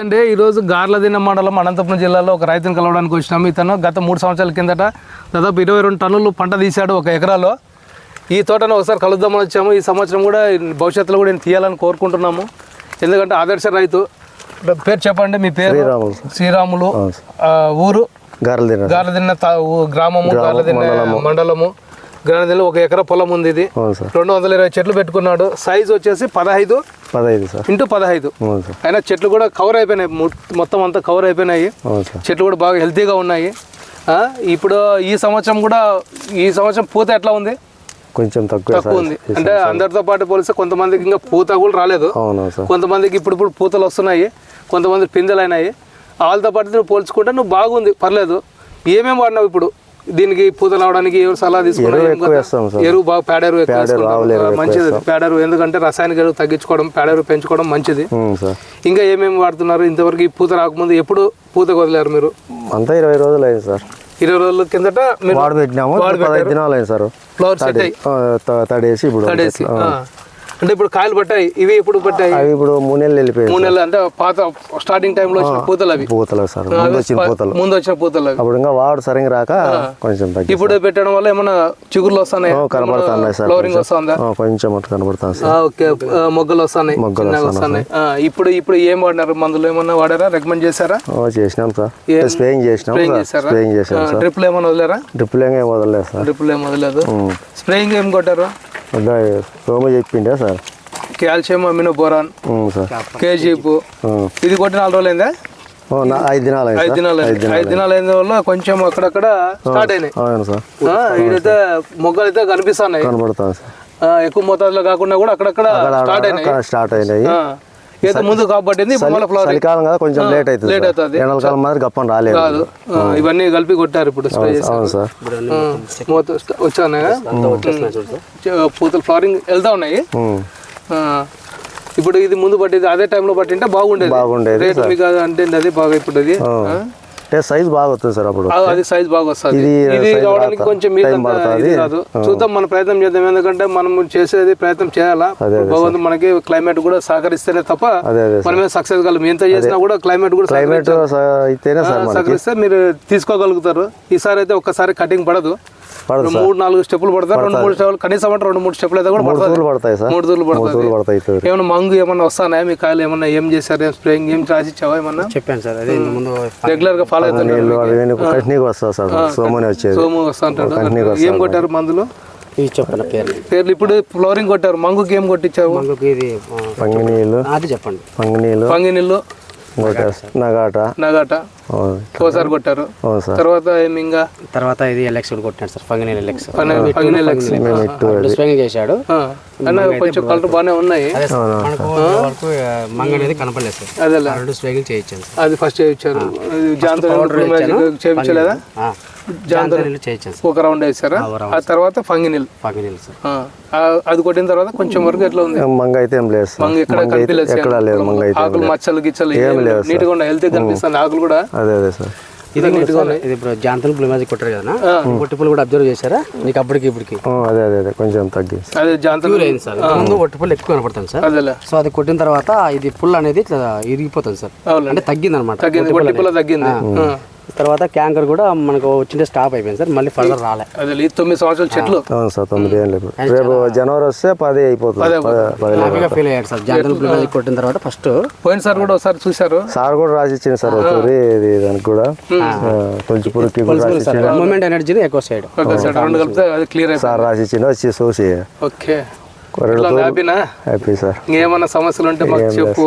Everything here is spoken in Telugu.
అంటే ఈరోజు గార్లదిన్న మండలం అనంతపురం జిల్లాలో ఒక రైతును కలవడానికి వచ్చినాము. ఇతను గత 3 సంవత్సరాల కిందట దాదాపు 22 టన్నులు పంట తీశాడు ఒక ఎకరాలో. ఈ తోటను ఒకసారి కలుద్దామని వచ్చాము. ఈ సంవత్సరం కూడా భవిష్యత్తులో కూడా నేను తీయాలని కోరుకుంటున్నాము. ఎందుకంటే ఆదర్శ రైతు. పేరు చెప్పండి, మీ పేరు? శ్రీరాములు. ఊరు గార్లదిన్న గ్రామము, గార్లదిన్న మండలము. గ్రామదిన్నలో ఒక ఎకరా పొలం ఉంది. ఇది 220 చెట్లు పెట్టుకున్నాడు. సైజ్ వచ్చేసి 15 ఇంటూ 15. అయినా చెట్లు కూడా కవర్ అయిపోయినాయి, మొత్తం అంతా కవర్ అయిపోయినాయి. చెట్లు కూడా బాగా హెల్తీగా ఉన్నాయి. ఇప్పుడు ఈ సంవత్సరం పూత ఎట్లా ఉంది? కొంచెం తక్కువ ఉంది. అంటే అందరితో పాటు పోలిస్తే కొంతమందికి ఇంకా పూత కూడా రాలేదు, కొంతమందికి ఇప్పుడు పూతలు వస్తున్నాయి, కొంతమంది పిందెలు అయినాయి. వాళ్ళతో పాటు పోల్చుకుంటే నువ్వు బాగుంది, పర్లేదు. ఏమేమి వాడినావు ఇప్పుడు దీనికి పూత రావడానికి? ఎవరు సలహా తీసుకున్నావు? ఎరువు బాగా పేడెరువు మంచిది. పేడెరువు ఎందుకంటే రసాయనిక ఎరువు తగ్గించుకోవడం, పేడెరువు పెంచుకోవడం మంచిది. ఇంకా ఏమేమి వాడుతున్నారు? ఇంతవరకు ఈ పూత రాకముందు ఎప్పుడు పూత వదిలేరు మీరు? అంతా 20 రోజులు అయింది సార్. 20 రోజుల కిందట వాడు పెట్టినాము. 15 దినాలు అయింది సార్. ఫ్లవర్ సెట్ అయ్యి తడేసి ఇప్పుడు అంటే ఇప్పుడు కాయలు పట్టాయి. ఇవి ఎప్పుడు పట్టాయి? అవి ఇప్పుడు 3 నెలలు వెళ్ళిపోయాయి. 3 నెలలు అంటే పాత స్టార్టింగ్ టైంలో వచ్చిన పూతలు అవి. పూతలు సార్, ముందు వచ్చిన పూతలు అవి. అప్పుడు ఇంకా వాడు సరిగ్గా రాక కొంచెం తగ్గి. ఇప్పుడు పెట్టడం వల్ల ఏమన్నా చిగుర్లు వస్తున్నాయి? కనబడుతున్నాయి సార్. ఫ్లవరింగ్ వస్తుందా? కొంచెం కనబడుతుంది సార్. ఓకే, మొగ్గలు వస్తున్నాయి. ఇప్పుడు ఏం వాడినారు? మందులు ఏమన్నా వాడారా? రికమెండ్ చేశారా? చేసినాం సార్. స్ప్రేయింగ్ చేసాం. డ్రిప్లు ఏమన్నా వదిలేరా? డ్రిప్లు ఏం వదలలేదు సార్. డ్రిప్లు ఏం వదలేదు. స్ప్రేయింగ్ ఏం కొట్టారు? సోమ చెప్పిండే సార్. కాల్షియం, అమినో బోరాన్, కేజీపు. ఇది కొట్టి 4 రోజులు అయిందా? 5 దినాలు. 5 దినాలు అయిన వల్ల కొంచెం అక్కడక్కడ స్టార్ట్ అయినాయి. ఇదైతే మొగ్గలు అయితే కనిపిస్తున్నాయి, కనబడుతుంది సార్. ఎక్కువ మోతాదులో కాకుండా కూడా అక్కడక్కడ స్టార్ట్ అయినాయి. ముందు కాబట్టి చలికాలం కదా, కొంచెం లేట్ అవుతుంది. ఎండాకాలం మాత్రం గప్పని రాలేదు. ఇవన్నీ కలిపి కొట్టారు ఇప్పుడు. వచ్చాను పూతలు ఫ్లవరింగ్ వెళ్తా ఉన్నాయి. ఇప్పుడు ఇది ముందు పట్టేది అదే టైంలో పట్టింటే బాగుండేది. రేట్ మీకు అంటే అది బాగా ఇప్పుడు అది సైజ్ బాగా వస్తుంది సార్. అప్పుడు అది సైజ్ బాగా వస్తుంది. ఇది రావడానికి కొంచెం రాదు. చూద్దాం, మన ప్రయత్నం చేద్దాం. ఎందుకంటే మనం చేసేది ప్రయత్నం చేయాలా. భగవంతుడు మనకి క్లైమేట్ కూడా సహకరిస్తేనే తప్ప మనమే సక్సెస్ కాలం. ఎంత చేసినా కూడా క్లైమేట్ కూడా సహకరిస్తే మీరు తీసుకోగలుగుతారు. ఈసారి అయితే ఒక్కసారి కటింగ్ పడదు, 3-4 స్టెప్పులు పడతాయి. 2-3 స్టెప్పులు కనీసం అంటే 2-3 స్టెప్పులు అయితే కూడా పడతాయి. 3 దూర్లు పడతాయి. ఏమన్నా మంగు ఏమన్నా వస్తానా? మీ కాయలు ఏమన్నా ఏం చేశారు? స్ప్రేయింగ్ ఏం రాసిచ్చావా? ఏమన్నా చెప్పాను సార్. అదే ముందు రెగ్యులర్ గా ఫాలో అవుతాను. సోము వస్తా అంటాడు. ఏం కొట్టారు మందులు? చెప్పండి పేర్లు. ఇప్పుడు ఫ్లోరింగ్ కొట్టారు. మంగుకి ఏం కొట్టించావు? మంగుకి ఇది అది చెప్పండి. పంగినీళ్ళు, నగాట ఓసారి కొట్టారు. తర్వాత ఇది ఎలక్స్ కొట్టాడు సార్. ఫంగినీల్ ఎలక్స్ చేశాడు. కొంచెం కలర్ బాగానే ఉన్నాయి. మంగ అనేది కనపడలేదు సార్. అదే 2 స్ప్రేయింగ్ చేయించాను. అది ఫస్ట్ చేయించారు. చేయించలేదా? ఒక రౌండ్ వేసారా? ఆ తర్వాత ఫంగినీల్ సార్. అది కొట్టిన తర్వాత కొంచెం వరకు ఎట్లా ఉంది? మంగ అయితే ఏం లేదు. మంగ ఎక్కడ కనిపించలేదు. ఆకులు మచ్చలు గిచ్చలు నీట్ గా ఉన్నాయి, హెల్తీ కనిపిస్తుంది ఆకులు కూడా. అదే సార్. ఇది ఇప్పుడు జాంతలు బ్లూమాజిక్ కొట్టారు కదా, ఒట్టిపులు కూడా అబ్జర్వ్ చేశారా? నీకు అప్పటికి ఇప్పటికి అదే కొంచెం తగ్గి. అదే జాంతలు అయింది సార్. ముందు ఒట్టిపులు ఎక్కువ కనపడతాను సార్. సో అది కొట్టిన తర్వాత ఇది పుల్ అనేది ఇట్లా ఇరిగిపోతుంది సార్. అంటే తగ్గింది అనమాట. తగ్గింది. తర్వాత క్యాంకర్ కూడా మనకు వచ్చింటే స్టాప్ అయిపోయింది సార్. మళ్ళీ ఫర్దర్ రాలే. అదే 9 సంవత్సరాల చెట్లు. అవును సార్, 9 ఏళ్ళు. రేపు జనవరి వస్తే 10 అయిపోతుంది. హ్యాపీగా ఫీల్ అయ్యాడు సార్ జాంతలు బ్లూమాజిక్ కొట్టిన తర్వాత. ఫస్ట్ పోయిన సార్ కూడా ఒకసారి చూసారు. సార్ కూడా రాసి ఇచ్చింది సార్. దానికి కూడా కొంచెం మూమెంట్ ఎనర్జీని ఎక్కువ సైడ్ సార్ రాసి ఇచ్చింది. వచ్చి చూసి హ్యాపీ సార్. ఏమన్నా సమస్యలు ఉంటే మాకు చెప్పు.